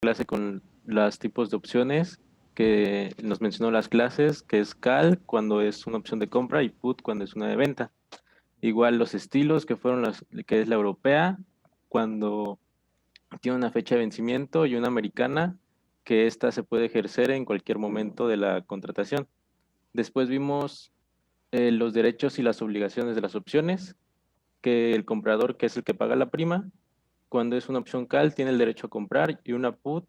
clase con los tipos de opciones que nos mencionó las clases, que es call cuando es una opción de compra y put cuando es una de venta. Igual los estilos que fueron que es la europea, cuando tiene una fecha de vencimiento y una americana, que esta se puede ejercer en cualquier momento de la contratación. Después vimos los derechos y las obligaciones de las opciones, que el comprador, que es el que paga la prima, cuando es una opción call, tiene el derecho a comprar y una put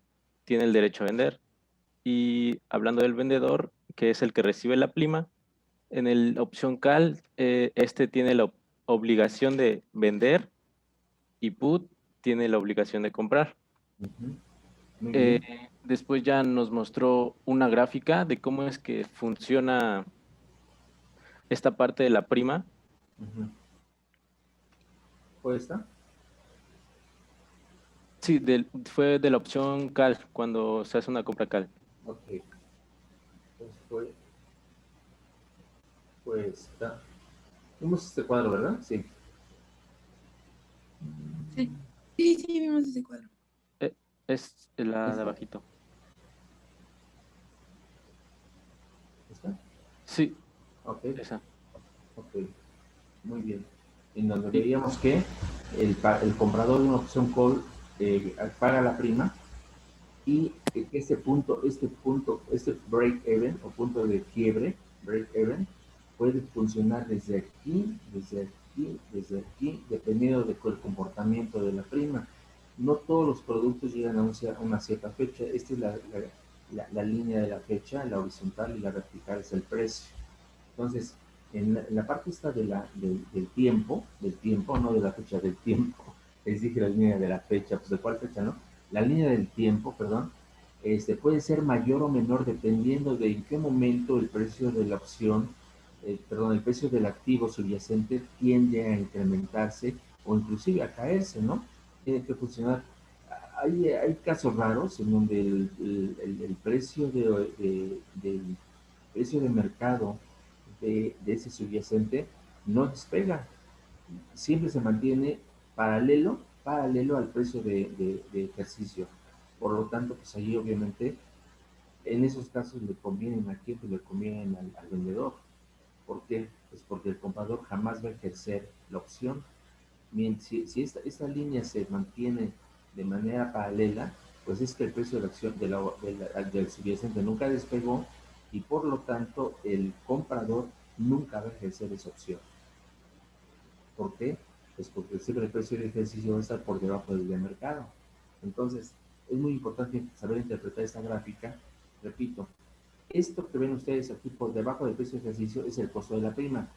tiene el derecho a vender. Y hablando del vendedor, que es el que recibe la prima, en el opción call, este tiene la obligación de vender y put tiene la obligación de comprar. Ujú. Muy Eh, bien. Después ya nos mostró una gráfica de cómo es que funciona esta parte de la prima. Ujú. ¿Puede estar? Sí, fue de la opción call, cuando se hace una compra call. Ok. Pues está. Vimos este cuadro, ¿verdad? Sí. Sí, sí, sí, vimos ese cuadro. Es la de ¿Esta? abajito. ¿Esta? Sí, Ok. esa. Ok. Muy bien. En donde Y, veíamos que el comprador de una opción call paga la prima y que este break even o punto de quiebre, break even, puede funcionar desde aquí, dependiendo del comportamiento de la prima. No todos los productos llegan a una cierta fecha. Esta es la línea de la fecha, la horizontal y la vertical es el precio. Entonces, en la parte esta del tiempo, no de la fecha, del tiempo, les dije la línea de la fecha, pues de cuál fecha, ¿no? La línea del tiempo, perdón, puede ser mayor o menor dependiendo de en qué momento el precio de la opción, perdón, el precio del activo subyacente tiende a incrementarse o inclusive a caerse, ¿no? Tiene que funcionar. Hay casos raros en donde el precio del precio de mercado de ese subyacente no despega, siempre se mantiene paralelo al precio de ejercicio. Por lo tanto, pues ahí obviamente en esos casos le convienen a quien, pues le convienen al vendedor. ¿Por qué? Pues porque el comprador jamás va a ejercer la opción. Si esta línea se mantiene de manera paralela, pues es que el precio de la acción del subyacente nunca despegó y por lo tanto el comprador nunca va a ejercer esa opción. ¿Por qué? Pues porque siempre el precio de ejercicio va a estar por debajo del de mercado. Entonces, es muy importante saber interpretar esta gráfica. Repito, esto que ven ustedes aquí por debajo del precio de ejercicio es el costo de la prima.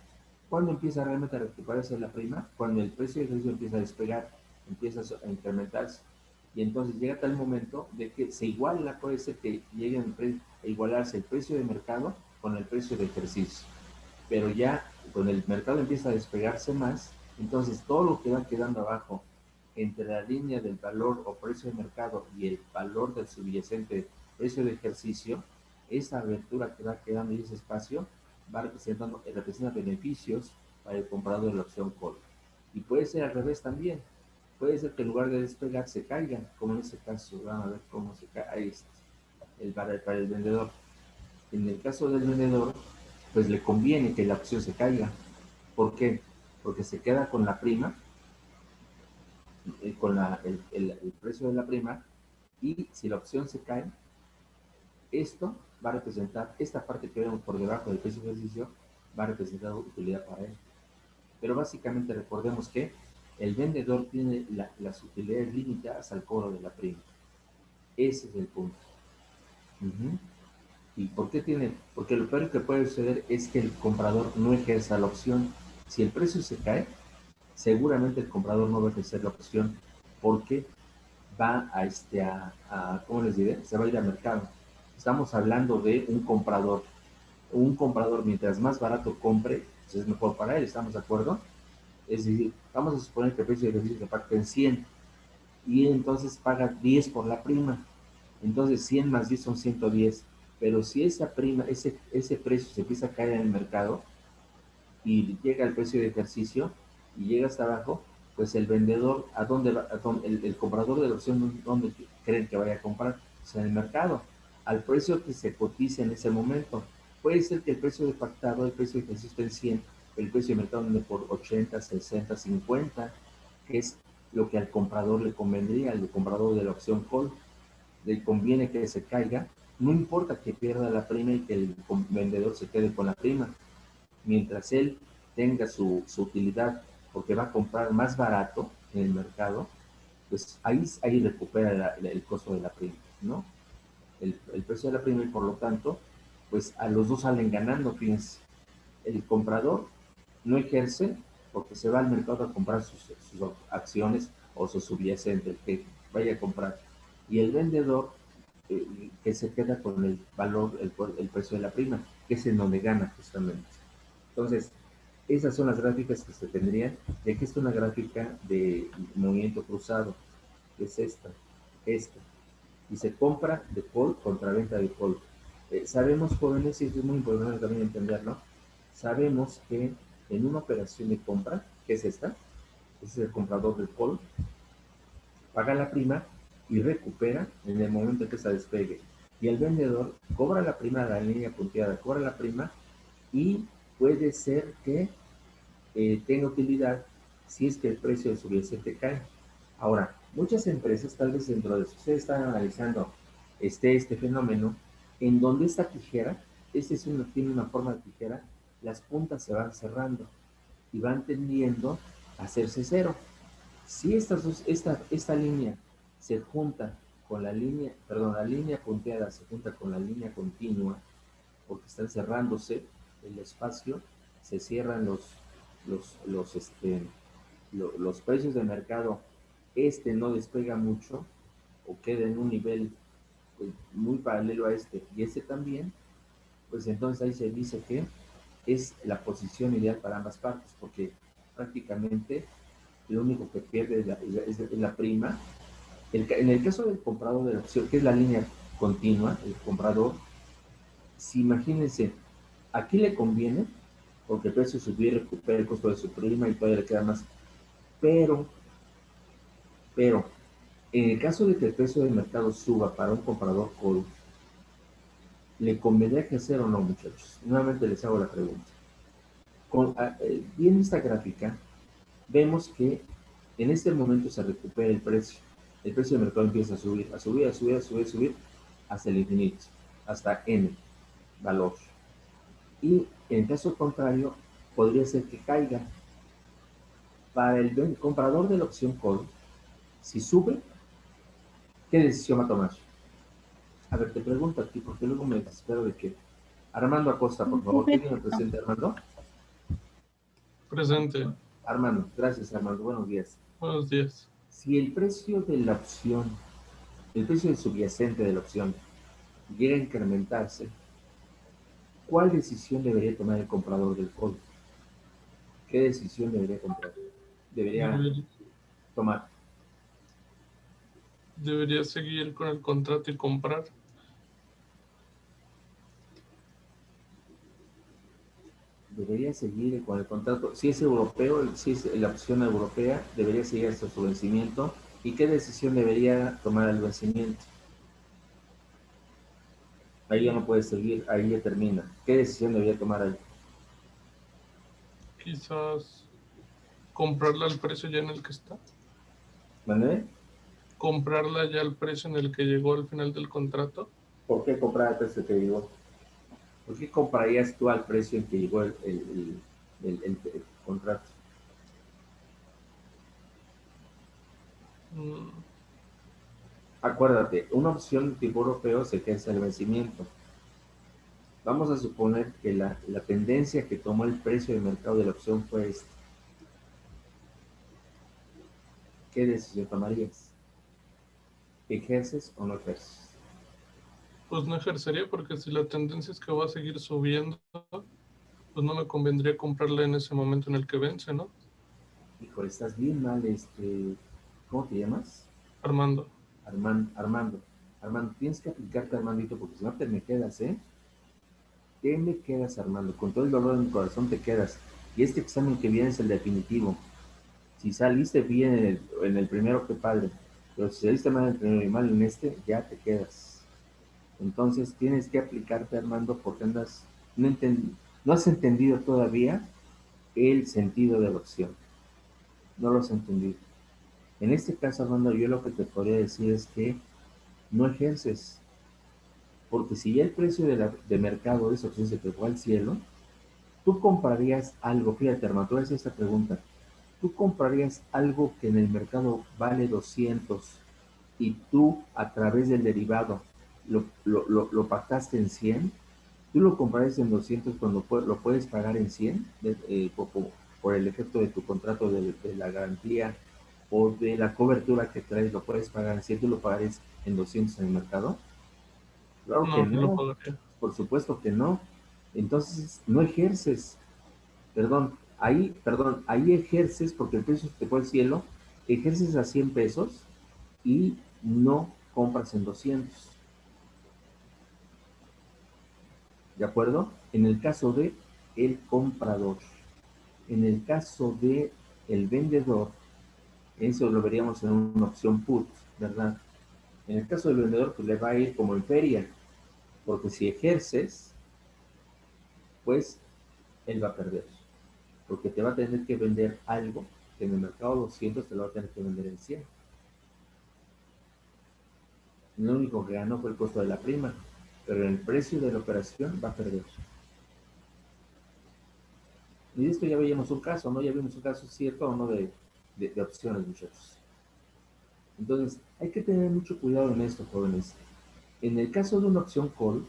¿Cuándo empieza realmente a recuperarse la prima? Cuando el precio de ejercicio empieza a despegar, empieza a incrementarse. Y entonces llega tal momento de que se iguala, puede ser que llegue a igualarse el precio de mercado con el precio de ejercicio. Pero ya cuando el mercado empieza a despegarse más, entonces todo lo que va quedando abajo entre la línea del valor o precio de mercado y el valor del subyacente precio de ejercicio, esa abertura que va quedando y ese espacio representa beneficios para el comprador de la opción call. Y puede ser al revés también. Puede ser que en lugar de despegar se caigan, como en este caso. Vamos a ver cómo se cae. Ahí está. Para el vendedor. En el caso del vendedor, pues le conviene que la opción se caiga. ¿Por qué? Porque se queda con la prima, con el precio de la prima, y si la opción se cae, esto va a representar, esta parte que vemos por debajo del precio de ejercicio, va a representar utilidad para él. Pero básicamente recordemos que el vendedor tiene las utilidades limitadas al cobro de la prima. Ese es el punto. Uh-huh. ¿Y por qué tiene? Porque lo peor que puede suceder es que el comprador no ejerza la opción. Si el precio se cae, seguramente el comprador no va a ejercer la opción porque va ¿cómo les diré? Se va a ir al mercado. Estamos hablando de un comprador. Un comprador, mientras más barato compre, pues es mejor para él, ¿estamos de acuerdo? Es decir, vamos a suponer que el precio de ejercicio se pacta en 100 y entonces paga 10 por la prima. Entonces 100 más 10 son 110. Pero si esa prima, ese precio se empieza a caer en el mercado y llega al precio de ejercicio y llega hasta abajo, pues el vendedor, ¿a dónde va? El comprador de la opción, ¿dónde creen que vaya a comprar? Pues en el mercado, al precio que se cotiza en ese momento. Puede ser que el precio de pactado, el precio de ejercicio esté en 100, el precio de mercado ande por 80, 60, 50, que es lo que al comprador le convendría, al comprador de la opción call, le conviene que se caiga, no importa que pierda la prima y que el vendedor se quede con la prima, mientras él tenga su utilidad, porque va a comprar más barato en el mercado, pues ahí recupera el costo de la prima, ¿no? El precio de la prima y por lo tanto, pues a los dos salen ganando, fíjense. El comprador no ejerce porque se va al mercado a comprar sus acciones o su subyacente, el que vaya a comprar. Y el vendedor que se queda con el valor, el precio de la prima, que es en donde gana justamente. Entonces, esas son las gráficas que se tendrían. Y aquí está una gráfica de movimiento cruzado, que es esta. Y se compra de call contra venta de call. Sabemos, jóvenes, y es muy importante también entenderlo, sabemos que en una operación de compra, que es esta, es el comprador del call, paga la prima y recupera en el momento en que se despegue. Y el vendedor cobra la prima de la línea punteada, cobra la prima y puede ser que tenga utilidad si es que el precio de subyacente cae. Ahora, muchas empresas, tal vez dentro de eso, ustedes están analizando este fenómeno, en donde esta tijera, tiene una forma de tijera, las puntas se van cerrando y van tendiendo a hacerse cero. Si esta línea se junta con la línea, perdón, la línea punteada se junta con la línea continua, porque están cerrándose el espacio, se cierran los precios de mercado, no despega mucho o queda en un nivel pues, muy paralelo a y también, pues entonces ahí se dice que es la posición ideal para ambas partes, porque prácticamente lo único que pierde es la prima. En el caso del comprador de la opción, que es la línea continua, el comprador, si imagínense, aquí le conviene, porque el precio subir, recupera el costo de su prima y todavía le queda más, pero, pero, en el caso de que el precio del mercado suba para un comprador call, ¿le convendría ejercer o no, muchachos? Nuevamente les hago la pregunta. Viendo esta gráfica, vemos que en este momento se recupera el precio. El precio del mercado empieza a subir, a subir, a subir, a subir, a subir, hasta el infinito, hasta n valor. Y en caso contrario, podría ser que caiga. Para el comprador de la opción call, si sube, ¿qué decisión va a tomar? A ver, te pregunto a ti, porque luego me desespero de que... Armando Acosta, por favor, ¿tiene presente, Armando? Presente. Armando, gracias, Armando, buenos días. Buenos días. Si el precio de la opción, el precio del subyacente de la opción llega a incrementarse, ¿cuál decisión debería tomar el comprador del call? ¿Qué decisión debería tomar? Debería seguir con el contrato y comprar. Debería seguir con el contrato. Si es europeo, si es la opción europea, debería seguir hasta su vencimiento. ¿Y qué decisión debería tomar al vencimiento? Ahí ya no puede seguir, ahí ya termina. ¿Qué decisión debería tomar ahí? Quizás comprarla al precio ya en el que está. ¿Manuel? Comprarla ya al precio en el que llegó al final del contrato. ¿Por qué comprar al precio que llegó? ¿Por qué comprarías tú al precio en que llegó el contrato? Acuérdate, una opción tipo europeo se queda el vencimiento. Vamos a suponer que la tendencia que tomó el precio de mercado de la opción fue esta. ¿Qué decisión tomarías? ¿Ejerces o no ejerces? Pues no ejercería porque si la tendencia es que va a seguir subiendo, pues no me convendría comprarla en ese momento en el que vence, ¿no? Híjole, estás bien mal, ¿cómo te llamas? Armando. Armando. Armando, tienes que aplicarte, Armandito, porque si no te me quedas, ¿eh? ¿Qué me quedas, Armando? Con todo el dolor de mi corazón te quedas. Y este examen que viene es el definitivo. Si saliste bien en el primero, qué padre. Pero si saliste mal en el primero y mal en este, ya te quedas. Entonces tienes que aplicarte, Armando, porque andas, no has entendido todavía el sentido de la opción. No lo has entendido. En este caso, Armando, yo lo que te podría decir es que no ejerces. Porque si ya el precio de mercado de esa opción se te fue al cielo, tú comprarías algo, fíjate, Armando, tú haces esta pregunta. ¿Tú comprarías algo que en el mercado vale 200 y tú a través del derivado lo pactaste en 100? ¿Tú lo comprarías en 200 cuando lo puedes pagar en 100 por el efecto de tu contrato de la garantía o de la cobertura que traes? ¿Lo puedes pagar en 100? ¿Tú lo pagarías en 200 en el mercado? Claro que No, no lo no, pagaría. por supuesto que no. Entonces no ejerces. Ahí ejerces, porque el precio te fue al cielo, ejerces a 100 pesos y no compras en 200. ¿De acuerdo? En el caso de el comprador. En el caso de el vendedor, eso lo veríamos en una opción put, ¿verdad? En el caso del vendedor, pues le va a ir como en feria, porque si ejerces, pues él va a perder, porque te va a tener que vender algo que en el mercado 200 te lo va a tener que vender en 100. Lo único que ganó fue el costo de la prima, pero en el precio de la operación va a perder. Y de esto ya veíamos un caso, ¿no? Ya vimos un caso cierto o no de opciones, muchachos. Entonces, hay que tener mucho cuidado en esto, jóvenes. En el caso de una opción call,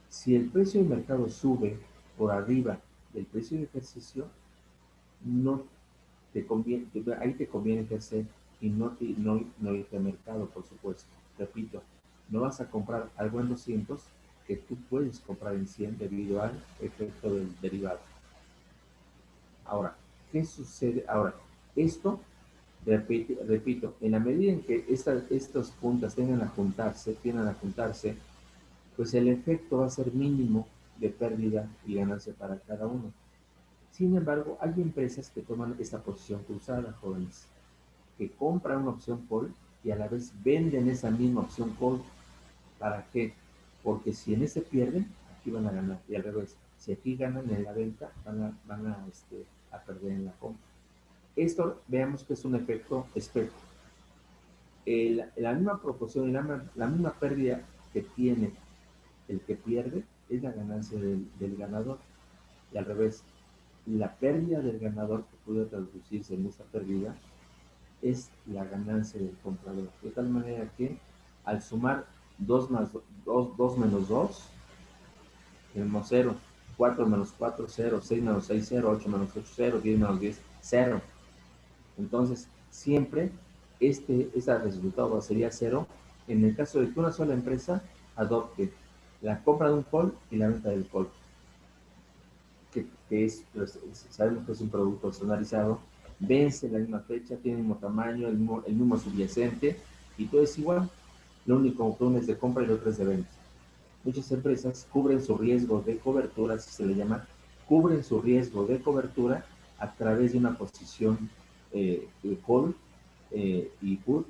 si el precio de mercado sube por arriba del precio de ejercicio, no te conviene, ahí te conviene ejercer y no irte al mercado, por supuesto. Repito, no vas a comprar algo en 200 que tú puedes comprar en 100 debido al efecto del derivado. Ahora, ¿qué sucede? Ahora, esto, repito, en la medida en que estas puntas tienden a juntarse, pues el efecto va a ser mínimo de pérdida y ganancia para cada uno. Sin embargo, hay empresas que toman esta posición cruzada, jóvenes, que compran una opción call y a la vez venden esa misma opción call. ¿Para qué? Porque si en ese pierden, aquí van a ganar. Y al revés, si aquí ganan en la venta, van a perder en la compra. Esto veamos que es un efecto espejo. La misma proporción y la misma pérdida que tiene el que pierde es la ganancia del ganador. Y al revés, la pérdida del ganador que puede traducirse en esa pérdida es la ganancia del comprador. De tal manera que al sumar 2 menos 2, tenemos 0. 4 menos 4, 0. 6 menos 6, 0. 8 menos 8, 0. 10 menos 10, 0. Entonces, siempre ese resultado sería 0 en el caso de que una sola empresa adopte la compra de un call y la venta del call. Que es, pues, sabemos que es un producto personalizado, vence la misma fecha, tiene el mismo tamaño, el mismo subyacente, y todo es igual. Lo único que uno es de compra y el otro es de venta. Muchas empresas cubren su riesgo de cobertura, así se le llama, cubren su riesgo de cobertura a través de una posición call y put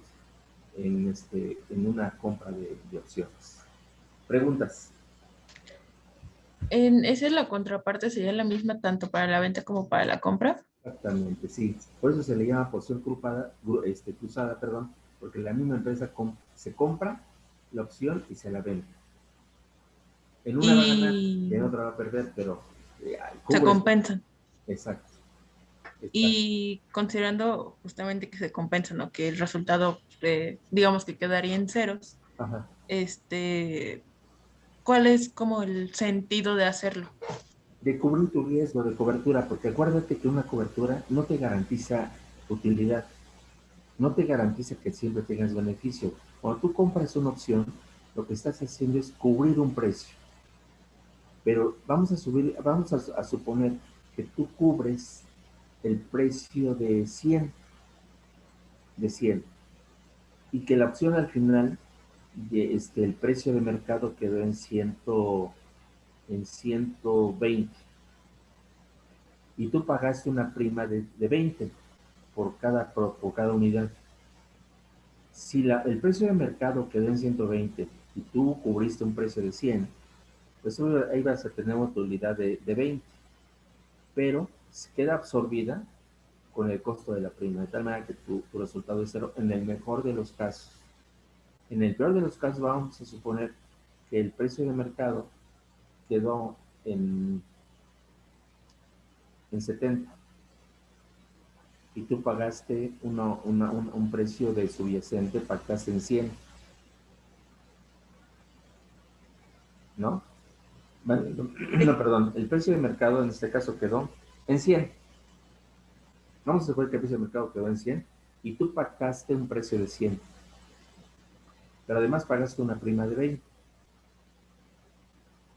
en una compra de opciones. Preguntas. Esa es la contraparte, sería la misma tanto para la venta como para la compra. Exactamente, sí. Por eso se le llama posición cruzada, perdón, porque la misma empresa se compra la opción y se la vende. En una va a ganar y en Y otra va a perder, pero se cubre. compensan. Exacto. Exacto. Y considerando justamente que se compensan, ¿no? Que el resultado, digamos que quedaría en ceros, Ajá. este, ¿cuál es como el sentido de hacerlo? De cubrir tu riesgo de cobertura, porque acuérdate que una cobertura no te garantiza utilidad, no te garantiza que siempre tengas beneficio. Cuando tú compras una opción, lo que estás haciendo es cubrir un precio. Pero vamos a suponer que tú cubres el precio de 100 y que la opción al final, el precio de mercado quedó en 120 y tú pagaste una prima de 20. por cada unidad. Si el precio de mercado quedó en 120 y tú cubriste un precio de 100, pues ahí vas a tener una utilidad de 20, pero queda absorbida con el costo de la prima, de tal manera que tu resultado es cero en el mejor de los casos. En el peor de los casos vamos a suponer que el precio de mercado quedó en 70 y tú pagaste un precio de subyacente, pactaste en 100, ¿no? No, perdón, el precio de mercado en este caso quedó en 100. Vamos a suponer que el precio de mercado quedó en 100 y tú pactaste un precio de 100, pero además pagaste una prima de 20.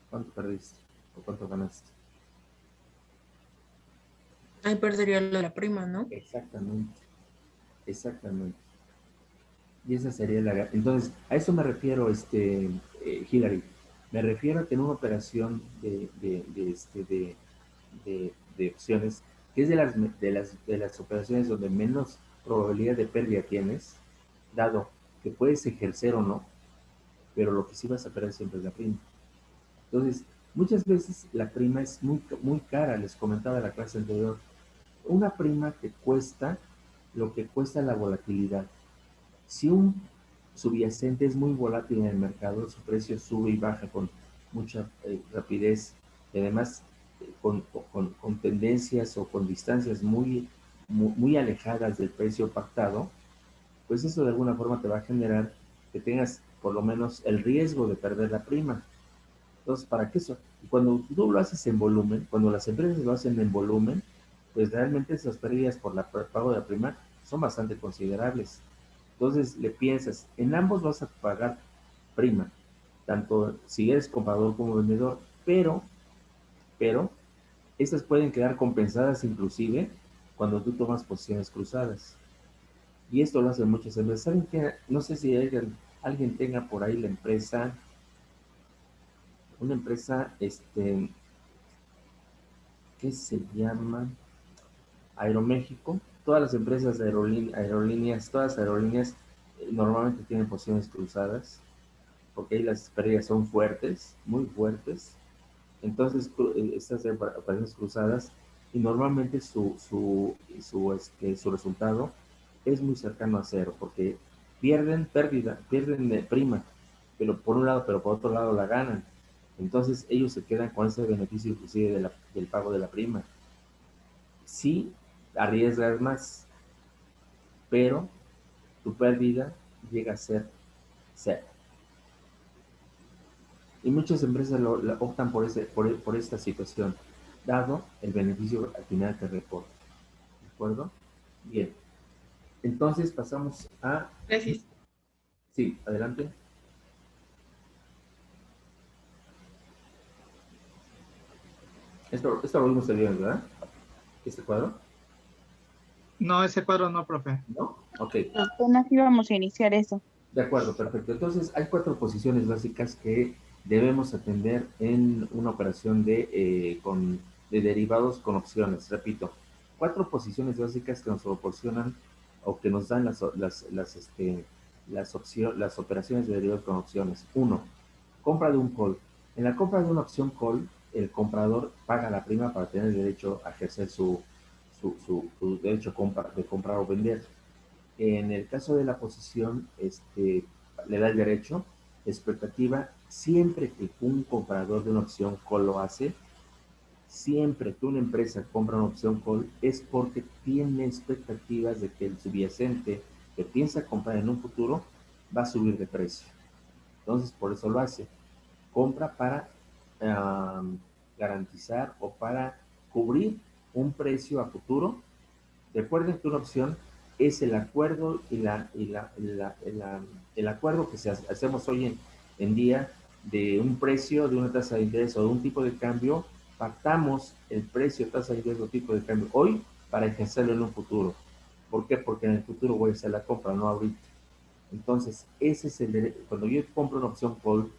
¿Cuánto perdiste o cuánto ganaste? Ahí perdería lo de la prima, ¿no? Exactamente, exactamente. Y esa sería la... Entonces, a eso me refiero, Hillary. Me refiero a que en una operación de opciones, que es de las operaciones donde menos probabilidad de pérdida tienes, dado que puedes ejercer o no, pero lo que sí vas a perder siempre es la prima. Entonces, muchas veces la prima es muy, muy cara, les comentaba en la clase anterior. Una prima que cuesta lo que cuesta la volatilidad. Si un subyacente es muy volátil en el mercado, su precio sube y baja con mucha rapidez y además con tendencias o con distancias muy alejadas del precio pactado, pues eso de alguna forma te va a generar que tengas por lo menos el riesgo de perder la prima. Entonces, ¿para qué eso? Y cuando tú lo haces en volumen, cuando las empresas lo hacen en volumen, pues realmente esas pérdidas por el pago de la prima son bastante considerables. Entonces le piensas, en ambos vas a pagar prima, tanto si eres comprador como vendedor, pero estas pueden quedar compensadas inclusive cuando tú tomas posiciones cruzadas. Y esto lo hacen muchas empresas. ¿Saben qué? No sé si alguien tenga por ahí la empresa, una empresa, ¿qué se llama? Aeroméxico. Todas las empresas de aerolíneas, todas las aerolíneas normalmente tienen posiciones cruzadas, porque ahí las pérdidas son fuertes, muy fuertes. Entonces, estas operaciones cruzadas, y normalmente su resultado es muy cercano a cero, porque pierden de prima, pero por un lado, pero por otro lado la ganan. Entonces, ellos se quedan con ese beneficio inclusive del pago de la prima. Sí, arriesgas más, pero tu pérdida llega a ser cero. Y muchas empresas optan por esta situación, dado el beneficio al final que reporta. ¿De acuerdo? Bien. Entonces pasamos a... Gracias. Sí, adelante. Esto lo vimos el viernes, ¿verdad? ¿Este cuadro? No, ese cuadro no, profe. ¿No? Ok. Apenas íbamos a iniciar eso. De acuerdo, perfecto. Entonces, hay 4 posiciones básicas que debemos atender en una operación de derivados con opciones. Repito, 4 posiciones básicas que nos proporcionan o que nos dan las operaciones de derivados con opciones. 1, compra de un call. En la compra de una opción call, el comprador paga la prima para tener el derecho a ejercer su derecho de comprar o vender. En el caso de la posición, le da el derecho, expectativa, siempre que un comprador de una opción call lo hace, siempre que una empresa compra una opción call, es porque tiene expectativas de que el subyacente que piensa comprar en un futuro va a subir de precio. Entonces, por eso lo hace. Compra para garantizar o para cubrir un precio a futuro. Recuerden que una opción es el acuerdo el acuerdo que hacemos hoy en día de un precio, de una tasa de interés o de un tipo de cambio. Pactamos el precio, tasa de interés o tipo de cambio hoy para ejercerlo en un futuro. ¿Por qué? Porque en el futuro voy a hacer la compra, no ahorita. Entonces, ese es cuando yo compro una opción call,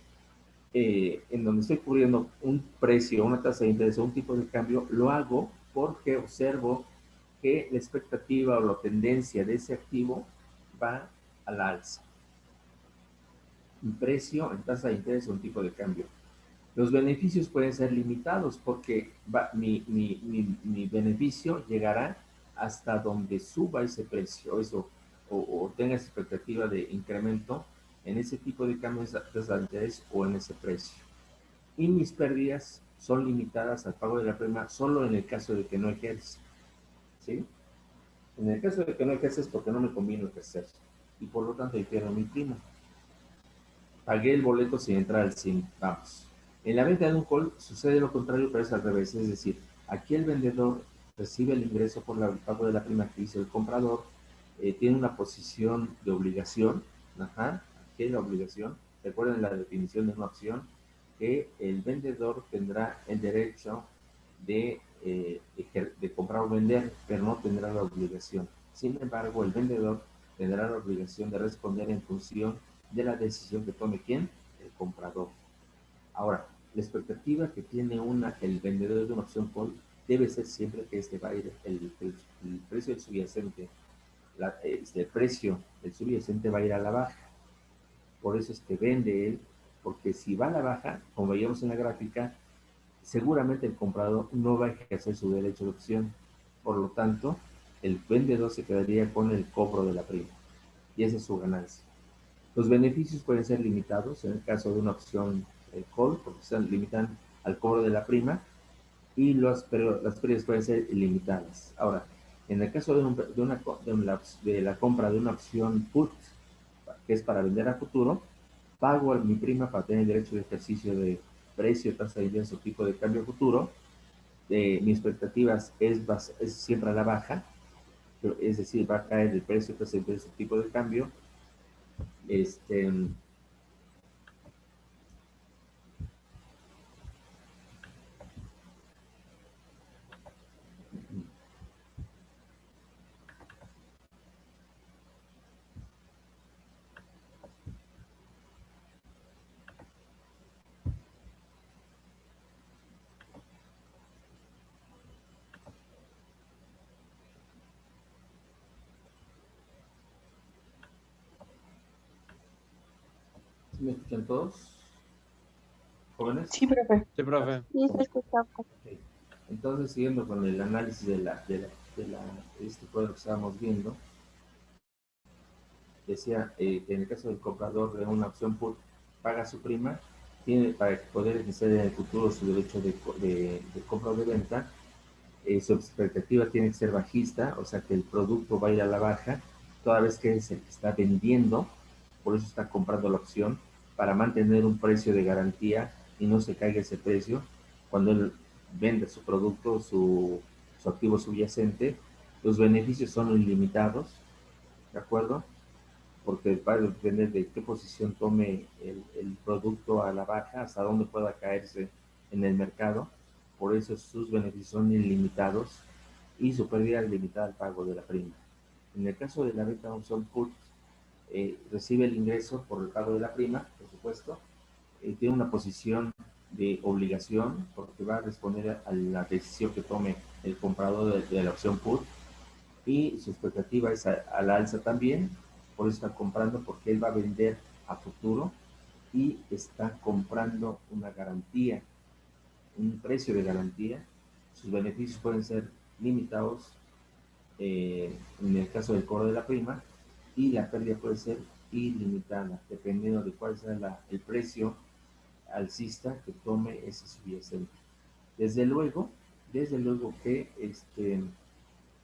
en donde estoy cubriendo un precio, una tasa de interés o un tipo de cambio, lo hago porque observo que la expectativa o la tendencia de ese activo va a la alza. En precio, en tasa de interés o en tipo de cambio. Los beneficios pueden ser limitados porque mi beneficio llegará hasta donde suba ese precio o tenga esa expectativa de incremento en ese tipo de cambios de tasa de interés o en ese precio. Y mis pérdidas son limitadas al pago de la prima solo en el caso de que no ejerce. ¿Sí? En el caso de que no ejerces porque no me conviene ejercer y por lo tanto pierdo mi prima. Pagué el boleto sin entrar al cine. Vamos. En la venta de un call sucede lo contrario, pero es al revés. Es decir, aquí el vendedor recibe el ingreso por el pago de la prima que hizo el comprador, tiene una posición de obligación. Ajá, aquí hay la obligación. Recuerden la definición de una opción, que el vendedor tendrá el derecho de comprar o vender, pero no tendrá la obligación. Sin embargo, el vendedor tendrá la obligación de responder en función de la decisión que tome ¿quién? El comprador. Ahora, la expectativa que tiene el vendedor de una opción call debe ser siempre que va a ir el precio del subyacente, el precio del subyacente va a ir a la baja. Por eso es que vende él, porque si va a la baja, como veíamos en la gráfica, seguramente el comprador no va a ejercer su derecho de opción. Por lo tanto, el vendedor se quedaría con el cobro de la prima. Y esa es su ganancia. Los beneficios pueden ser limitados en el caso de una opción call, porque se limitan al cobro de la prima, pero las pérdidas pueden ser ilimitadas. Ahora, en el caso de la compra de una opción put, que es para vender a futuro, pago mi prima para tener el derecho de ejercicio de precio, tasa de interés o tipo de cambio futuro. Mi expectativa es siempre a la baja, es decir, va a caer el precio, tasa de interés o tipo de cambio. ¿Me escuchan todos? ¿Jóvenes? Sí, profe. Sí, profe. Sí, se escucha. Okay. Entonces, siguiendo con el análisis de este cuadro que estábamos viendo, decía que en el caso del comprador de una opción put, paga su prima, tiene para poder ejercer en el futuro su derecho de compra o de venta. Su expectativa tiene que ser bajista, o sea que el producto va a ir a la baja, toda vez que es el que está vendiendo, por eso está comprando la opción, para mantener un precio de garantía y no se caiga ese precio. Cuando él vende su producto, su activo subyacente, los beneficios son ilimitados, ¿de acuerdo? Porque va a depender de qué posición tome el producto a la baja, hasta dónde pueda caerse en el mercado. Por eso sus beneficios son ilimitados y su pérdida es limitada al pago de la prima. En el caso de la venta de opción put, recibe el ingreso por el pago de la prima, por supuesto, tiene una posición de obligación porque va a responder a la decisión que tome el comprador de la opción put, y su expectativa es a la alza también, por eso está comprando, porque él va a vender a futuro y está comprando una garantía, un precio de garantía. Sus beneficios pueden ser limitados en el caso del cobro de la prima, y la pérdida puede ser ilimitada, dependiendo de cuál sea el precio alcista que tome ese subyacente. Desde luego que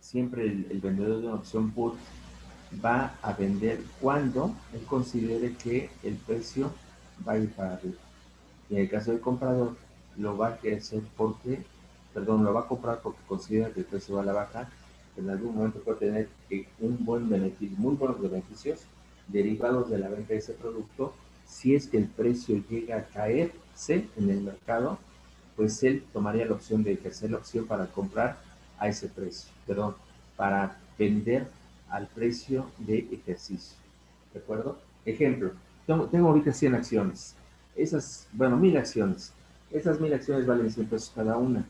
siempre el vendedor de una opción put va a vender cuando él considere que el precio va a ir para arriba. Y en el caso del comprador, lo va a hacer lo va a comprar porque considera que el precio va a la baja. En algún momento puede tener un buen beneficio, muy buenos beneficios derivados de la venta de ese producto. Si es que el precio llega a caerse en el mercado, pues él tomaría la opción de ejercer la opción para comprar a ese precio, para vender al precio de ejercicio. ¿De acuerdo? Ejemplo, tengo ahorita 100 acciones. 1000 acciones. Esas 1000 acciones valen 100 pesos cada una.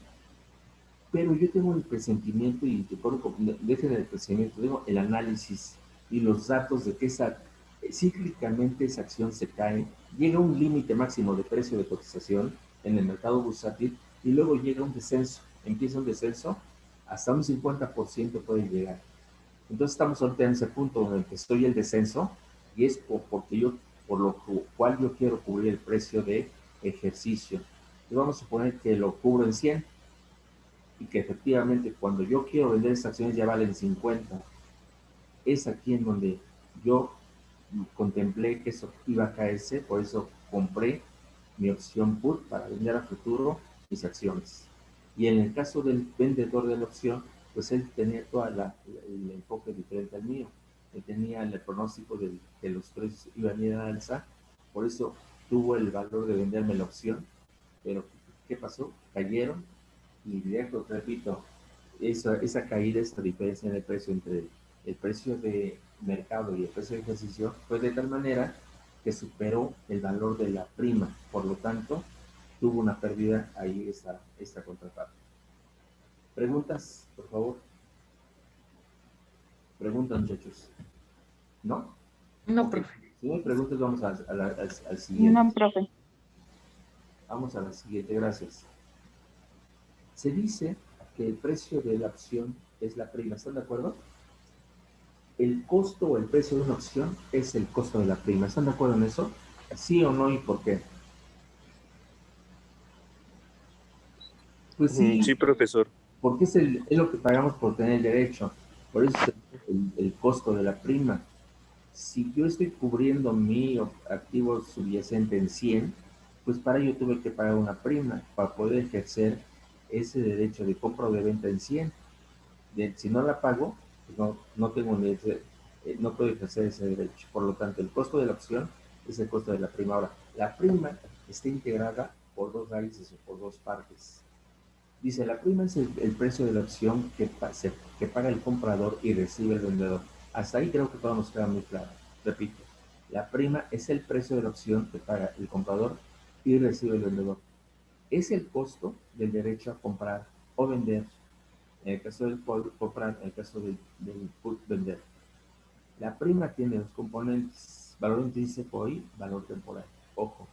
Pero yo tengo el presentimiento y dejen el presentimiento, tengo el análisis y los datos de que cíclicamente esa acción se cae, llega a un límite máximo de precio de cotización en el mercado bursátil y luego llega un descenso, empieza un descenso, hasta un 50% puede llegar. Entonces estamos ahorita en ese punto donde empezó el descenso y es por lo cual yo quiero cubrir el precio de ejercicio. Y vamos a suponer que lo cubro en 100 y que efectivamente cuando yo quiero vender esas acciones ya valen 50. Es aquí en donde yo contemplé que eso iba a caerse, por eso compré mi opción put para vender a futuro mis acciones. Y en el caso del vendedor de la opción, pues él tenía todo el enfoque diferente al mío. Él tenía el pronóstico de que los precios iban a ir a alza, por eso tuvo el valor de venderme la opción, pero ¿qué pasó? Cayeron y repito, esa caída, esta diferencia en el precio entre el precio de mercado y el precio de ejercicio fue de tal manera que superó el valor de la prima, por lo tanto, tuvo una pérdida ahí esta contraparte. ¿Preguntas, por favor? Preguntas, muchachos. ¿No? No, Ok. profe. Si no hay preguntas, vamos al siguiente. No, profe. Vamos a la siguiente, gracias. Se dice que el precio de la opción es la prima, ¿están de acuerdo? El costo o el precio de una opción es el costo de la prima. ¿Están de acuerdo en eso? ¿Sí o no y por qué? Pues Sí, sí, profesor. porque es lo que pagamos por tener el derecho. Por eso es el costo de la prima. Si yo estoy cubriendo mi activo subyacente en 100, pues para ello tuve que pagar una prima para poder ejercer ese derecho de compra o de venta en 100. Si no la pago, pues no tengo no puedo ejercer ese derecho. Por lo tanto, el costo de la opción es el costo de la prima. Ahora, la prima está integrada por dos raíces o por dos partes. Dice, la prima es el precio de la opción que paga el comprador y recibe el vendedor. Hasta ahí creo que todo nos queda muy claro. Repito, la prima es el precio de la opción que paga el comprador y recibe el vendedor. Es el costo del derecho a comprar o vender. En el caso del comprar, en el caso del put vender. La prima tiene dos componentes, valor intrínseco y valor temporal. Ojo,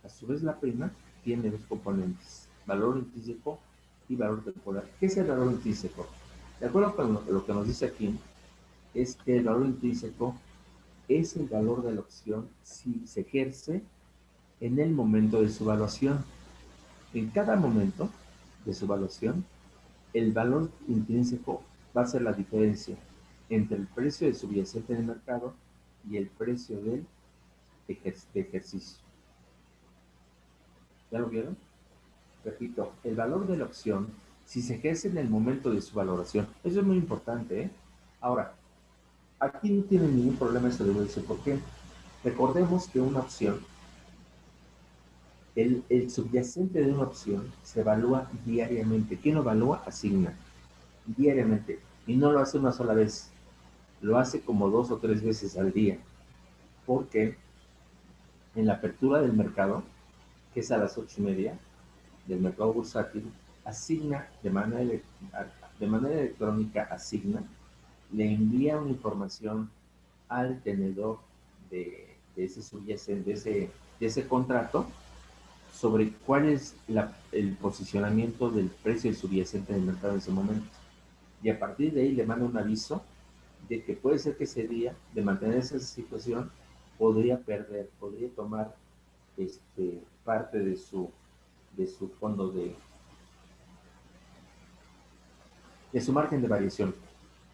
a su vez la prima tiene dos componentes, valor intrínseco y valor temporal. ¿Qué es el valor intrínseco? De acuerdo con lo que nos dice aquí, es que el valor intrínseco es el valor de la opción si se ejerce en el momento de su evaluación. En cada momento de su evaluación, el valor intrínseco va a ser la diferencia entre el precio de subyacente en el mercado y el precio del ejercicio. ¿Ya lo vieron? Repito, el valor de la opción, si se ejerce en el momento de su valoración, eso es muy importante, ¿eh? Ahora, aquí no tiene ningún problema esto de decir por qué. Recordemos que una opción, el subyacente de una opción se evalúa diariamente. ¿Quién lo evalúa? Asigna diariamente. Y no lo hace una sola vez, lo hace como 2 o 3 veces al día. Porque en la apertura del mercado, que es a las 8:30 del mercado bursátil, asigna de manera electrónica, le envía una información al tenedor de ese subyacente, de ese contrato, sobre cuál es el posicionamiento del precio del subyacente del mercado en ese momento. Y a partir de ahí le manda un aviso de que puede ser que ese día, de mantener esa situación, podría tomar parte de su fondo de su margen de variación.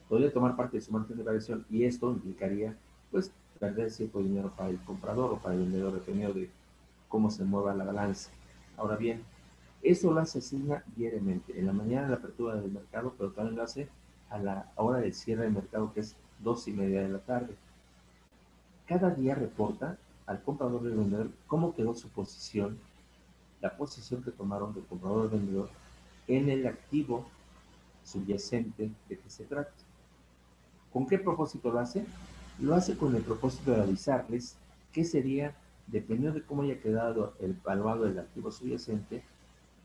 Podría tomar parte de su margen de variación y esto implicaría, pues, perder cierto dinero para el comprador o para el vendedor, dependiendo de cómo se mueva la balanza. Ahora bien, eso lo hace asigna diariamente, en la mañana de la apertura del mercado, pero también lo hace a la hora del cierre del mercado, que es 2:30 de la tarde. Cada día reporta al comprador y al vendedor cómo quedó su posición, la posición que tomaron del comprador y vendedor en el activo subyacente de que se trata. ¿Con qué propósito lo hace? Lo hace con el propósito de avisarles qué sería, dependiendo de cómo haya quedado el evaluado del activo subyacente,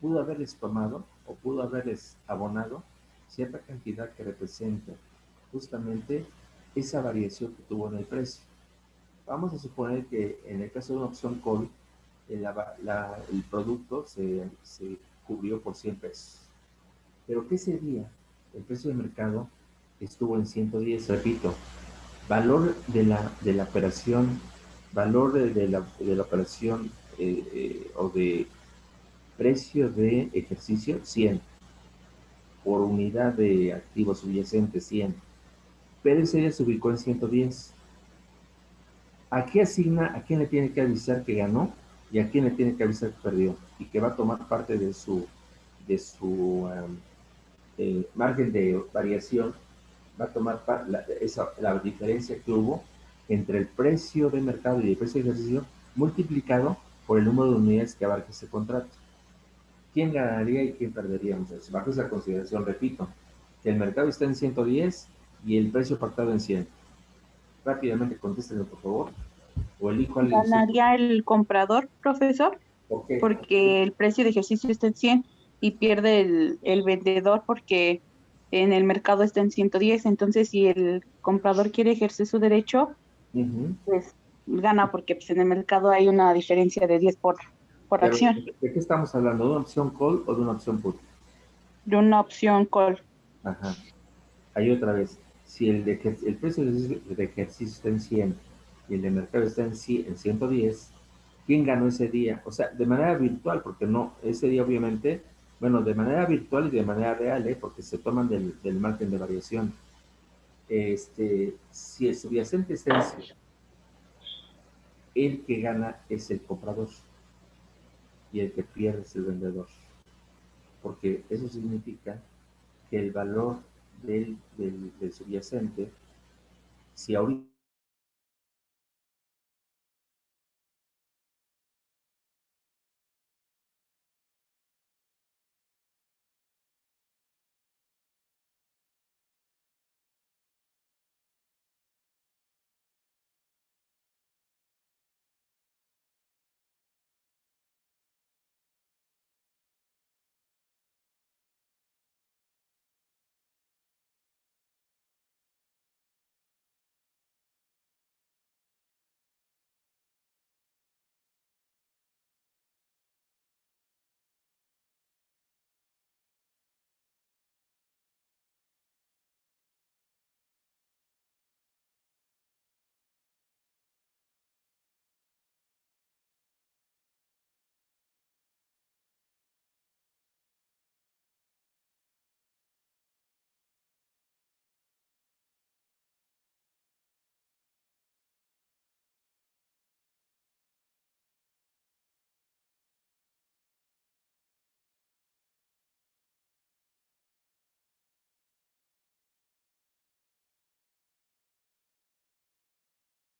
pudo haberles tomado o pudo haberles abonado cierta cantidad que representa justamente esa variación que tuvo en el precio. Vamos a suponer que en el caso de una opción call, el producto se cubrió por 100 pesos. Pero que ese día el precio de mercado estuvo en 110, repito, valor de la operación, valor de la operación o de precio de ejercicio 100, por unidad de activos subyacentes 100, pero ese día se ubicó en 110. ¿A qué asigna, a quién le tiene que avisar que ganó y a quién le tiene que avisar que perdió? Y que va a tomar parte de su margen de variación, va a tomar la diferencia que hubo entre el precio de mercado y el precio de ejercicio multiplicado por el número de unidades que abarca ese contrato. ¿Quién ganaría y quién perdería? Entonces, bajo esa consideración, repito, que el mercado está en 110 y el precio pactado en 100. Rápidamente contéstenme, por favor. O elijo a alguien. Ganaría el comprador, profesor, ¿Por qué? porque el precio de ejercicio está en 100 y pierde el vendedor porque en el mercado está en 110. Entonces, si el comprador quiere ejercer su derecho, Ujú. pues gana porque pues, en el mercado hay una diferencia de 10 por Pero, acción ¿de qué estamos hablando? ¿De una opción call o de una opción put? de una opción call. Ajá. Ahí otra vez. Si el precio de ejercicio está en 100 y el de mercado está en 110, ¿quién ganó ese día? O sea, de manera virtual, porque no, ese día obviamente, bueno, de manera virtual y de manera real, porque se toman del margen de variación. Si el subyacente está en 100, el que gana es el comprador y el que pierde es el vendedor. Porque eso significa que el valor del subyacente, si ahorita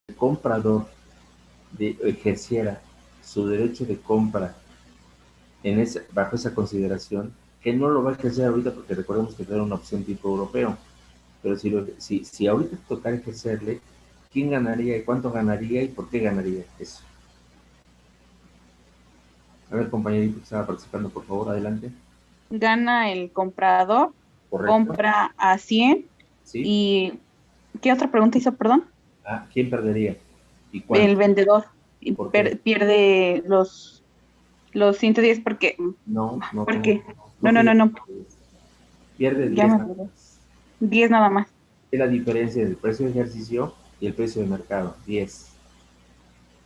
el comprador ejerciera su derecho de compra bajo esa consideración, que no lo va a ejercer ahorita porque recordemos que era una opción tipo europeo, pero si ahorita tocara ejercerle, ¿quién ganaría y cuánto ganaría y por qué ganaría eso? A ver, compañerito que estaba participando, por favor, adelante. Gana el comprador, ¿Correcto? compra a 100 ¿Sí? y ¿qué otra pregunta hizo, perdón? Ah, ¿quién perdería? ¿Y El cuánto? vendedor y ¿Por qué? pierde los 110 porque, No, no, porque, no no, pierde. no, Pierde ya 10 me nada olvidé. más. 10 nada más. Es la diferencia del precio de ejercicio y el precio de mercado, 10.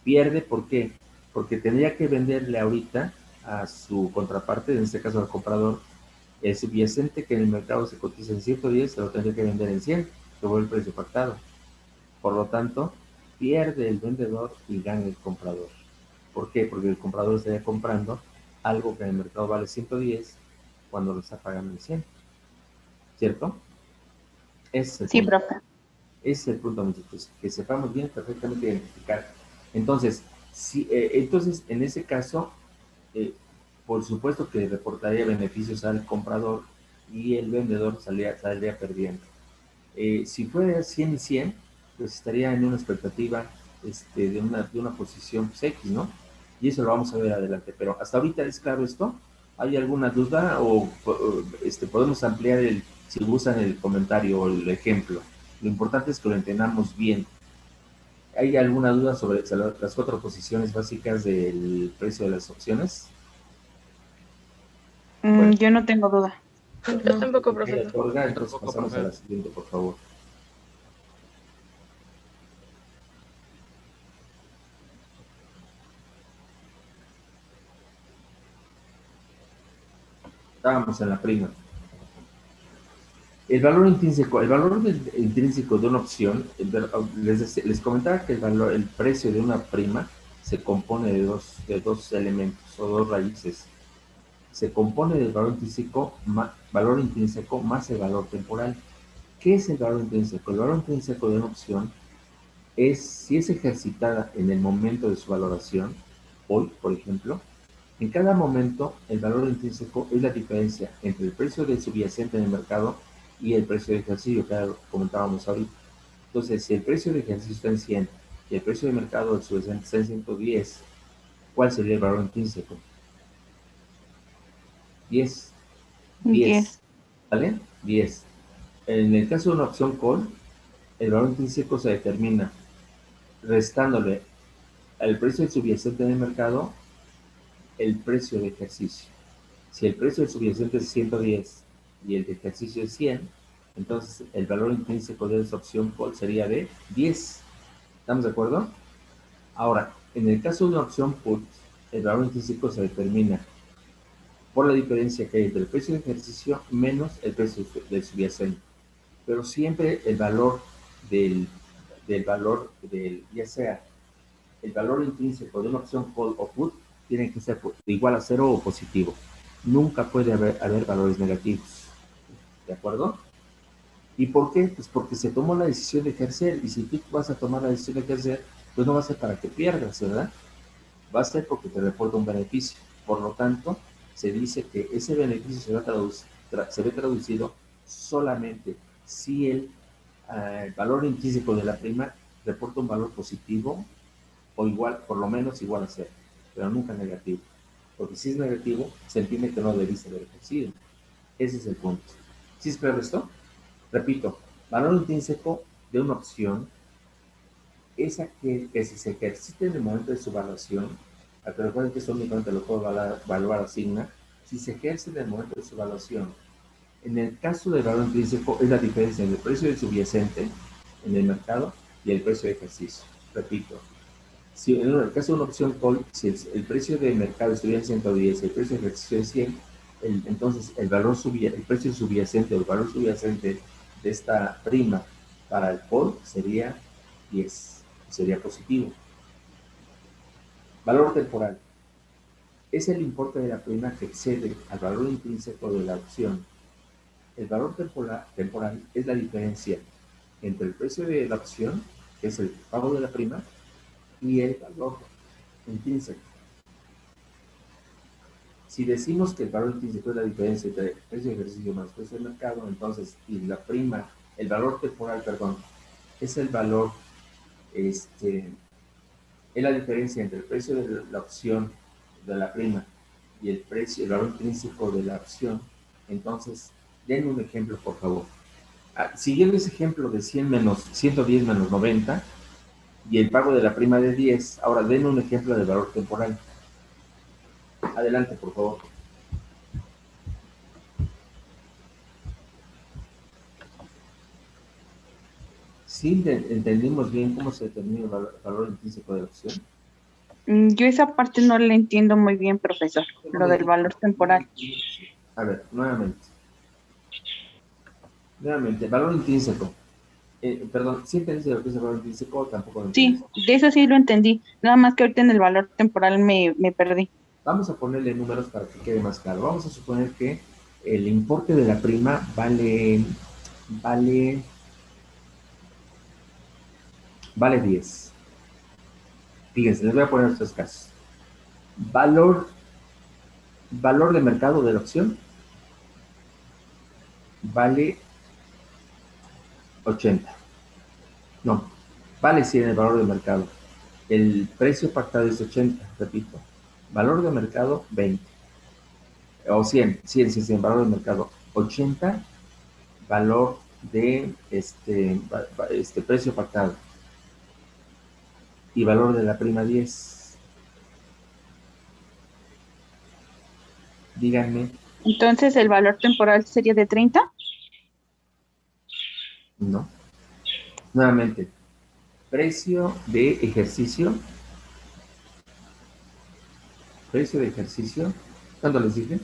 Pierde, ¿por qué? Porque tendría que venderle ahorita a su contraparte, en este caso al comprador, el subyacente que en el mercado se cotiza en 110, se lo tendría que vender en 100, que fue el precio pactado. Por lo tanto, pierde el vendedor y gana el comprador. ¿Por qué? Porque el comprador estaría comprando algo que en el mercado vale 110 cuando lo está pagando en 100, ¿cierto? Ese es el Sí, punto. profe. Ese es el punto, muchachos, que sepamos bien perfectamente identificar. Entonces, entonces en ese caso, eh, por supuesto que reportaría beneficios al comprador y el vendedor saldría perdiendo. Si fuera 100 y 100, pues estaría en una expectativa de una posición pues, X, ¿no? Y eso lo vamos a ver adelante. Pero hasta ahorita es claro esto. ¿Hay alguna duda o podemos ampliar si gustan el comentario o el ejemplo? Lo importante es que lo entendamos bien. ¿Hay alguna duda sobre las 4 posiciones básicas del precio de las opciones? Bueno. Yo no tengo duda. Yo tampoco, profesor. Entonces pasamos a la siguiente, por favor. Estábamos en la prima. El valor intrínseco de una opción, les comentaba que el precio de una prima se compone de dos elementos o dos raíces. Se compone del valor intrínseco más el valor temporal. ¿Qué es el valor intrínseco? El valor intrínseco de una opción es, si es ejercitada en el momento de su valoración, hoy, por ejemplo, en cada momento el valor intrínseco es la diferencia entre el precio del subyacente en el mercado y el precio de ejercicio, que comentábamos ahorita. Entonces, si el precio de ejercicio está en 100 y el precio de mercado del subyacente está en 110, ¿cuál sería el valor intrínseco? 10. 10. ¿Vale? 10. En el caso de una opción call, el valor intrínseco se determina restándole al precio del subyacente en el mercado el precio de ejercicio. Si el precio del subyacente es 110 y el de ejercicio es 100, entonces el valor intrínseco de esa opción call sería de 10. ¿Estamos de acuerdo? Ahora, en el caso de una opción put, el valor intrínseco se determina por la diferencia que hay entre el precio de ejercicio menos el precio del subyacente. Pero siempre el valor ya sea el valor intrínseco de una opción call o put, tiene que ser igual a 0 o positivo. Nunca puede haber valores negativos. ¿De acuerdo? ¿Y por qué? Pues porque se tomó la decisión de ejercer, y si tú vas a tomar la decisión de ejercer, pues no va a ser para que pierdas, ¿verdad? Va a ser porque te reporta un beneficio. Por lo tanto, se dice que ese beneficio se ve traducido solamente si el valor intrínseco de la prima reporta un valor positivo o igual, por lo menos igual a 0, pero nunca negativo. Porque si es negativo, se entiende que no debiste haber ejercido. Ese es el punto. ¿Sí es claro esto? Repito, valor intrínseco de una opción es aquel que si se ejercita en el momento de su evaluación, recuerden que eso únicamente lo puedo evaluar asigna, si se ejerce en el momento de su evaluación. En el caso del valor intrínseco es la diferencia entre el precio del subyacente en el mercado y el precio de ejercicio. Repito, si en el caso de una opción call, si el precio de mercado estuviera en 110 y el precio de ejercicio es 100, entonces el precio subyacente o el valor subyacente de esta prima para el call sería 10, sería positivo. Valor temporal es el importe de la prima que excede al valor intrínseco de la opción. El valor temporal es la diferencia entre el precio de la opción, que es el pago de la prima, y el valor intrínseco. Si decimos que el valor intrínseco es la diferencia entre el precio de ejercicio más el precio de mercado, entonces, y la prima, el valor temporal, perdón, es el valor, es la diferencia entre el precio de la opción de la prima y el valor intrínseco de la opción, entonces, den un ejemplo, por favor. Siguiendo ese ejemplo de 110 menos 90 y el pago de la prima de 10, ahora den un ejemplo de valor temporal. Adelante, por favor. ¿Sí entendimos bien cómo se determina el valor intrínseco de la opción? Yo esa parte no la entiendo muy bien, profesor, lo del valor temporal. A ver, nuevamente. Valor intrínseco. Perdón, ¿sí entendiste lo que es el valor intrínseco o tampoco lo entendiste? Sí, de eso sí lo entendí. Nada más que ahorita en el valor temporal me perdí. Vamos a ponerle números para que quede más claro. Vamos a suponer que el importe de la prima vale 10. Fíjense, les voy a poner estos casos. Valor de mercado de la opción vale 80. No, vale 100 el valor de mercado. El precio pactado es 80, repito. Valor de mercado 20. o 100, 100, 100, valor de mercado. 80, valor de precio pactado. Y valor de la prima 10. Díganme. Entonces, ¿el valor temporal sería de 30? No. Nuevamente, precio de ejercicio. Precio de ejercicio. ¿Cuánto les dije?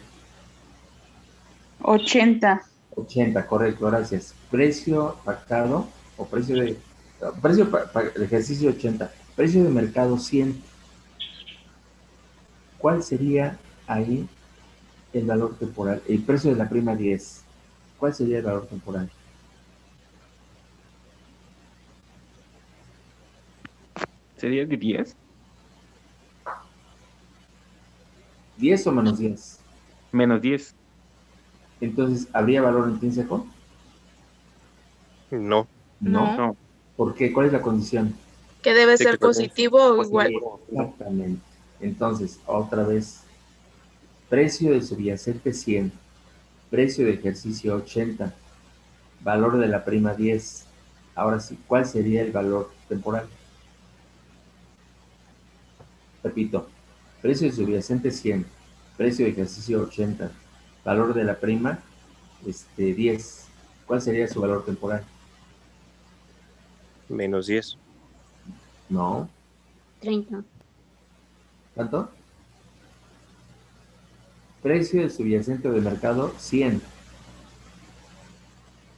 80. 80, correcto, gracias. Precio pactado o precio de ejercicio 80. Precio de mercado 100. ¿Cuál sería ahí el valor temporal? El precio de la prima 10. ¿Cuál sería el valor temporal? ¿Sería de 10? 10 o menos 10. Menos 10. Entonces, ¿habría valor intrínseco? No. No. No. ¿Por qué? ¿Cuál es la condición? Que debe De que ser positivo o igual. Exactamente. Entonces, otra vez, precio de subyacente 100, precio de ejercicio 80, valor de la prima 10. Ahora sí, ¿cuál sería el valor temporal? Repito, precio de subyacente 100, precio de ejercicio 80, valor de la prima 10. ¿Cuál sería su valor temporal? Menos 10. No. 30. ¿Cuánto? Precio de subyacente de mercado 100.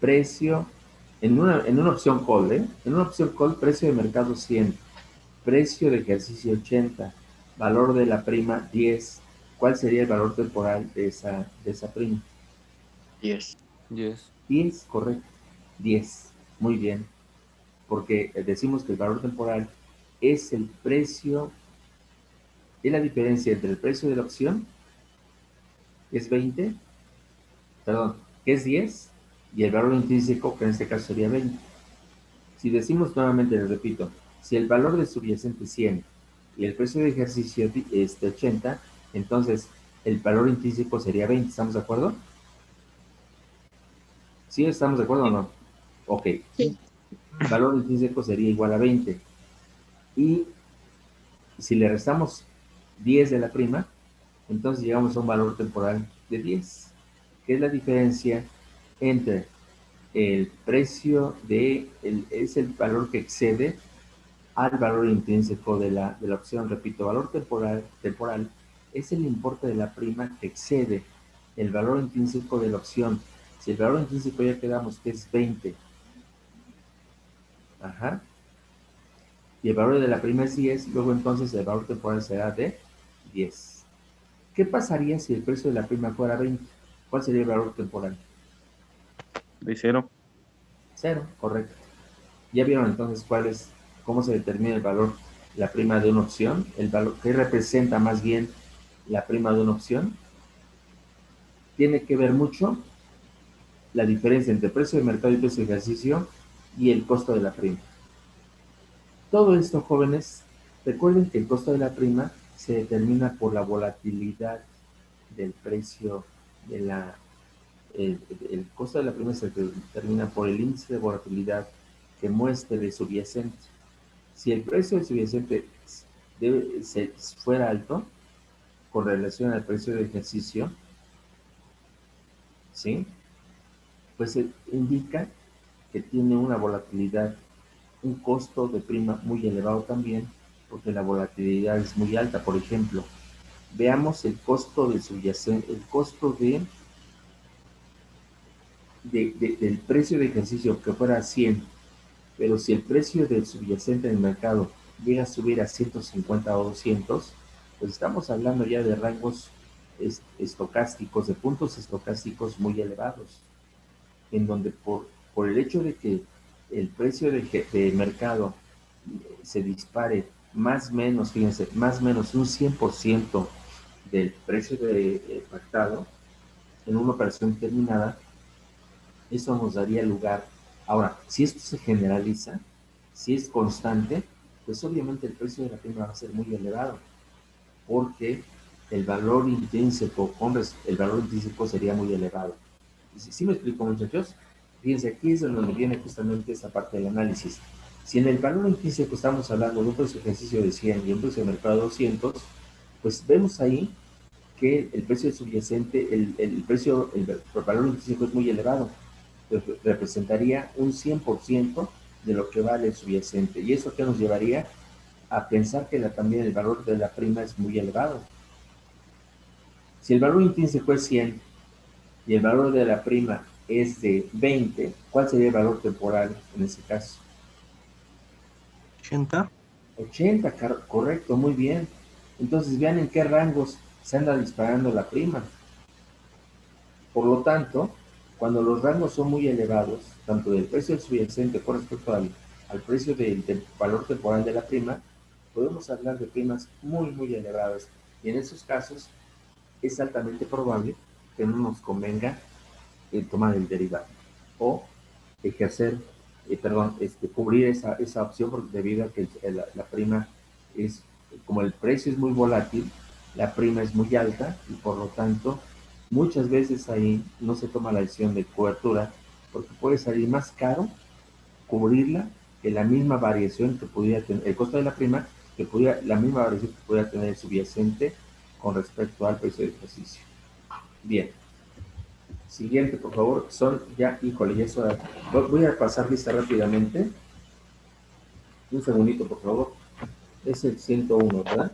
Precio, en una opción call, En una opción call, precio de mercado 100. Precio de ejercicio 80. Valor de la prima 10. ¿Cuál sería el valor temporal de esa prima? 10. 10, correcto. 10. Muy bien. Porque decimos que el valor temporal es el precio, es la diferencia entre el precio de la opción, que es 20, perdón, que es 10, y el valor intrínseco, que en este caso sería 20. Si decimos nuevamente, les repito, si el valor de subyacente es 100 y el precio de ejercicio es 80, entonces el valor intrínseco sería 20. ¿Estamos de acuerdo? ¿Sí estamos de acuerdo o no? Ok. Sí. El valor intrínseco sería igual a 20. Y si le restamos 10 de la prima, entonces llegamos a un valor temporal de 10, que es la diferencia entre el precio es el valor que excede al valor intrínseco de la opción. Repito, valor temporal es el importe de la prima que excede el valor intrínseco de la opción. Si el valor intrínseco ya quedamos que es 20, ajá, y el valor de la prima es 10, luego entonces el valor temporal será de 10. ¿Qué pasaría si el precio de la prima fuera 20? ¿Cuál sería el valor temporal? De 0. 0, correcto. ¿Ya vieron entonces cómo se determina el valor, la prima de una opción? El valor que representa más bien la prima de una opción. Tiene que ver mucho la diferencia entre precio de mercado y precio de ejercicio y el costo de la prima. Todo esto, jóvenes, recuerden que el costo de la prima se determina por la volatilidad del precio de el costo de la prima se determina por el índice de volatilidad que muestre el subyacente. Si el precio del subyacente fuera alto con relación al precio de ejercicio, ¿sí? Pues indica que tiene una volatilidad, un costo de prima muy elevado también, porque la volatilidad es muy alta. Por ejemplo, veamos el costo del subyacente, el costo del precio de ejercicio que fuera 100, pero si el precio del subyacente en el mercado llega a subir a 150 o 200, pues estamos hablando ya de rangos estocásticos, de puntos estocásticos muy elevados, en donde por el hecho de que el precio de mercado se dispare más o menos, fíjense, más o menos un 100% del precio pactado en una operación terminada, eso nos daría lugar. Ahora, si esto se generaliza, si es constante, pues obviamente el precio de la prima va a ser muy elevado, porque el valor intrínseco el valor intrínseco sería muy elevado. ¿Sí me explico, muchachos? Fíjense, aquí es donde viene justamente esta parte del análisis. Si en el valor intrínseco estamos hablando de un precio de ejercicio de 100 y un precio de mercado de 200, pues vemos ahí que el precio subyacente, el valor intrínseco es muy elevado. Pues representaría un 100% de lo que vale el subyacente. ¿Y eso qué nos llevaría? A pensar que también el valor de la prima es muy elevado. Si el valor intrínseco es 100 y el valor de la prima es de 20, ¿cuál sería el valor temporal en ese caso? 80. 80, correcto, muy bien. Entonces vean en qué rangos se anda disparando la prima. Por lo tanto, cuando los rangos son muy elevados, tanto del precio del subyacente con respecto al precio del valor temporal de la prima, podemos hablar de primas muy, muy elevadas. Y en esos casos es altamente probable que no nos convenga tomar el derivado o ejercer, cubrir esa opción debido a que la prima es, como el precio es muy volátil, la prima es muy alta y por lo tanto muchas veces ahí no se toma la decisión de cobertura porque puede salir más caro cubrirla que la misma variación que pudiera tener, el costo de la prima, la misma variación que pudiera tener el subyacente con respecto al precio de ejercicio. Bien. Siguiente, por favor, son ya, híjole, ya eso. Voy a pasar lista rápidamente. Un segundito, por favor. Es el 101, ¿verdad?